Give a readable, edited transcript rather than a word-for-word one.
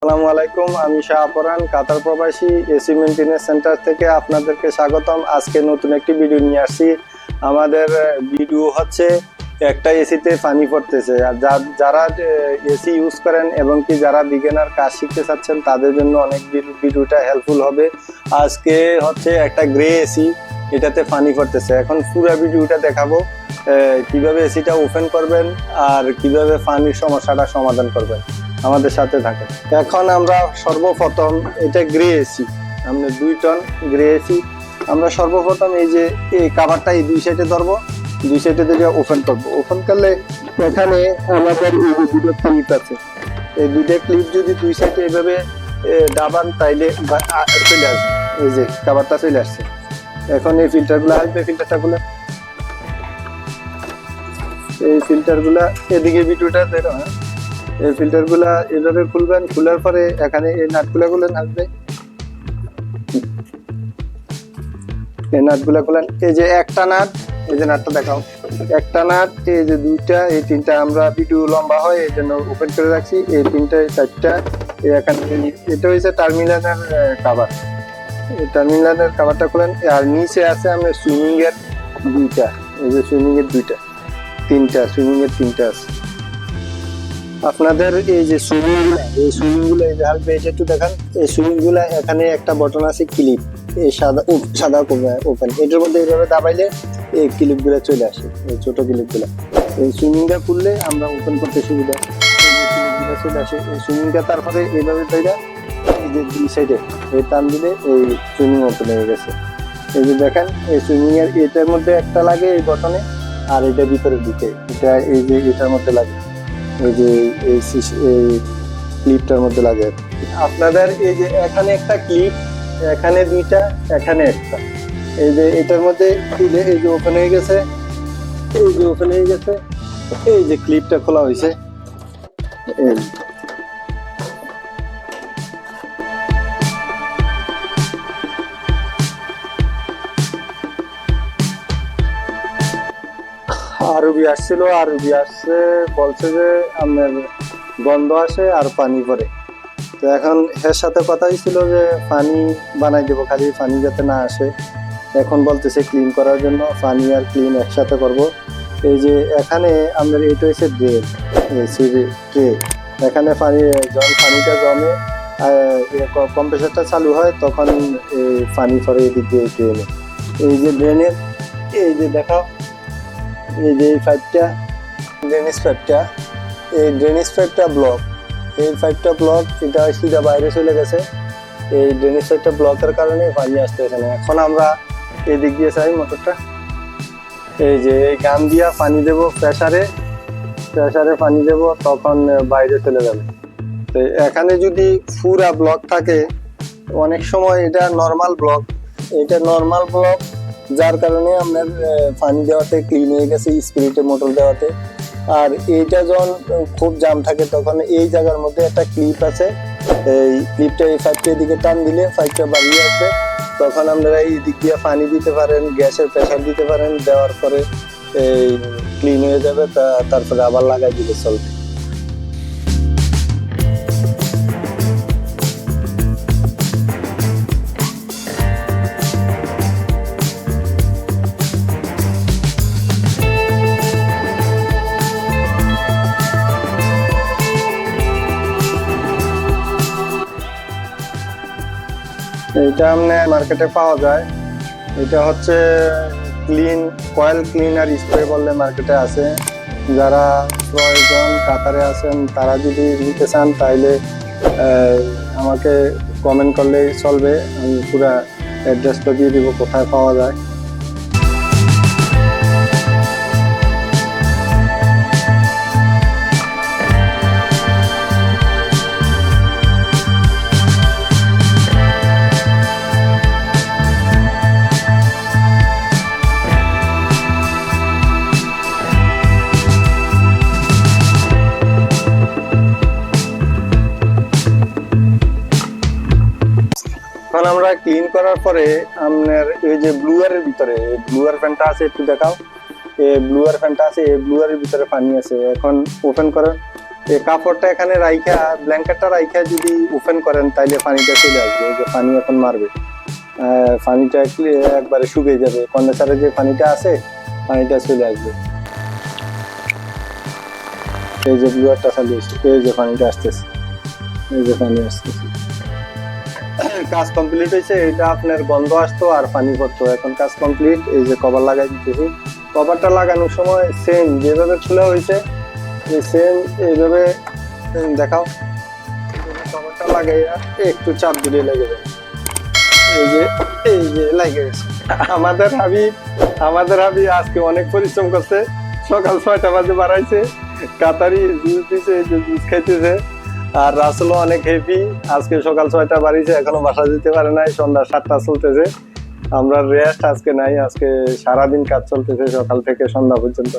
আসসালামু আলাইকুম, আমি শাহপরান কাতার প্রবাসী এসি মেইনটেনেন্স সেন্টার থেকে আপনাদেরকে স্বাগতম। আজকে নতুন একটি ভিডিও নিয়ে আসছি। আমাদের ভিডিও হচ্ছে একটা এসিতে পানি পড়তেছে, আর যারা এসি ইউজ করেন এবং কি যারা বিগিনার কাজ শিখতে চাচ্ছেন তাদের জন্য অনেক ভিডিওটা হেল্পফুল হবে। আজকে হচ্ছে একটা গ্রে এসি, এটাতে পানি পড়তেছে। এখন পুরো ভিডিওটা দেখাবো কিভাবে এসিটা ওপেন করবেন আর কিভাবে পানির সমস্যাটা সমাধান করবেন। আমাদের সাথে থাকেন। এখন আমরা সর্বপ্রথম এটা গ্রে এসি, আমরা 2 টন গ্রে এসি। আমরা সর্বপ্রথম এই যে এই কাভারটা এই দুই সাইডে ধরবো, দুই সাইডে থেকে ওপেন করবো। ওপেন করলে এখানে আমাদের এই যে দুটো ক্লিপ আছে, এই দুইটা ক্লিপ যদি দুই সাইডে এভাবে দাবান তাইলে চলে আসবে। এই যে কাভারটা চলে আসছে। এখন এই ফিল্টারগুলো আসবে, ফিল্টারটা খুলে এই ফিল্টারগুলা এদিকে ভিডিওটা দেখো। এই ফিল্টারগুলা এভাবে খুলবেন, খোলার পরে এখানে এই নাটগুলা খুলেন, আসবে এই নাটগুলা খুলেন। এই যে একটা নাট, এই যে নাটটা দেখাও, একটা নাট, এই যে দুইটা, এই তিনটা। আমরা ভিডিও লম্বা হয় এই জন্য ওপেন করে রাখছি। এই তিনটা, এই চারটা, এখানে এটা হয়েছে টার্মিনালের কাভার। এই টার্মিনালের কাভারটা খুলেন। আর নিচে আছে আমরা সুইমিং এর দুইটা, এই যে সুইমিং এর দুইটা, তিনটা সুইমিং এর তিনটা আছে। আপনাদের এই যে সুইমিং গুলা, এই সুইমিং গুলা এই যে হালকা এটা একটু দেখান। এই সুইমিং গুলা এখানে একটা বটন আছে ক্লিপ, এই সাদা ওপেন, এটার মধ্যে এইভাবে দাবাইলে এই ক্লিপ গুলা চলে আসে, এই ছোট ক্লিপ গুলা। এই সুইমিংটা খুললে আমরা ওপেন করতে সুবিধা, এই যে ক্লিপ গুলা চলে আসে। এই সুইমিংটা তারপরে এইভাবে ধরে এই যে দুই সাইডে এই টান দিলে এই সুইমিং ওপেন হয়ে গেছে। এই যে দেখেন, এই সুইমিং এর এটার মধ্যে একটা লাগে এই বটনে, আর এটা ভিতরের দিকে এটা এই যে এটার মধ্যে লাগে, এই যে এই ক্লিপটার মধ্যে লাগে। আপনাদের এই যে এখানে একটা ক্লিপ, এখানে দুইটা, এখানে একটা, এই যে এটার মধ্যে এই যে ওপেন হয়ে গেছে, এই যে ওপেন হয়ে গেছে, এই যে ক্লিপটা খোলা হয়েছে। আরবি আসছিল, আরবি আসছে, বলছে যে আপনার গন্ধ আসে আর পানি পড়ে। তো এখন এর সাথে কথা হয়েছিল যে পানি বানাই দেবো, খালি পানি যাতে না আসে। এখন বলতেছে ক্লিন করার জন্য পানি আর ক্লিন একসাথে করব। এই যে এখানে আমাদের এটা হচ্ছে ড্রেন, ট্রে। এখানে পানি, যখন পানিটা জমে কম্প্রেসারটা চালু হয় তখন এই পানি পড়ে এদিক দিয়ে ড্রেনে। এই যে ড্রেনের এই যে দেখাও, এই যে এই পাইপটা, ড্রেনেজ পাইপটা, এই ড্রেনেজ পাইপটা ব্লক, এই পাইপটা ব্লক, এটা সিধা বাইরে চলে গেছে। এই ড্রেনেজ পাইপটা ব্লকের কারণে পানি আসতে এখানে। এখন আমরা এদিক দিয়ে চাই মোটরটা, এই যে এই গান দিয়া পানি দেবো, প্রেসারে পানি দেবো, তখন বাইরে চলে যাবে। তো এখানে যদি পুরা ব্লক থাকে, অনেক সময় এটা নর্মাল ব্লক, যার কারণে আপনার পানি দেওয়াতে ক্লিন হয়ে গেছে স্পিরিটে মোটর দেওয়াতে। আর এইটা যখন খুব জাম থাকে তখন এই জায়গার মধ্যে একটা ক্লিপ আছে, এই ক্লিপটা এই পাইপটা এদিকে টান দিলে পাইপটা বাড়িয়ে আসবে। তখন আপনারা এই দিক দিয়ে পানি দিতে পারেন, গ্যাসের প্রেসার দিতে পারেন, দেওয়ার পরে এই ক্লিন হয়ে যাবে। তারপরে আবার লাগাই দিলে চলবে। এটা আপনার মার্কেটে পাওয়া যায়। এটা হচ্ছে কয়েল ক্লিনার স্প্রে বললে মার্কেটে আছে। যারা প্রয়োজন কাতারে আছেন তারা যদি নিতে চান তাইলে আমাকে কমেন্ট করলেই চলবে, আমি পুরো অ্যাড্রেসটা দিয়ে দিব কোথায় পাওয়া যায়। এখন আমরা ক্লিন করার পরে আপনার এই যে ব্লুয়ারের ভিতরে ব্লুয়ার ফ্যানটা আছে, একটু দেখাও। এই ব্লুয়ার ফ্যানটা আছে, এই ব্লুয়ারের ভিতরে পানি আছে। এখন ওপেন করেন, এই কাপড়টা এখানে রাইখা, ব্ল্যাঙ্কেটটা রাইখা যদি ওপেন করেন তাইলে পানিটা চলে আসবে। এই যে পানি এখন মারবে, পানিটা একবারে শুকিয়ে যাবে, কন্ডেন্সারে যে পানিটা আছে পানিটা চলে আসবে। এই যে ব্লুয়ারটা চালিয়েছে, এই যে পানিটা আসতেছে, এই যে পানি আসতেছে। কাজ কমপ্লিট হয়েছে। এটা আপনার গন্ধ আসতো আর পানি পড়তো, এখন কাজ কমপ্লিট। এই যে কভার লাগাই দিতেছি। কভারটা লাগানোর সময় সেম যেভাবে খোলা হয়েছে সেম এইভাবে দেখাও। কভারটা লাগাইয়া একটু চাপ দিলে লেগে যাবে। এই যে লেগে গেছে। আমাদের হাবিব আজকে অনেক পরিশ্রম করছে, সকাল 6টা বাজে বাড়াইছে, কাতারি জুস দিছে, এই যে জুস খাইতেছে। আর রাসেলও অনেক হেভি, আজকে সকাল 6টা বাড়িছে, এখনো বাসা যেতে পারে নাই, সন্ধ্যা 7টা চলতেছে। আমরা রেস্ট আজকে নাই, আজকে সারাদিন কাজ চলতেছে সকাল থেকে সন্ধ্যা পর্যন্ত।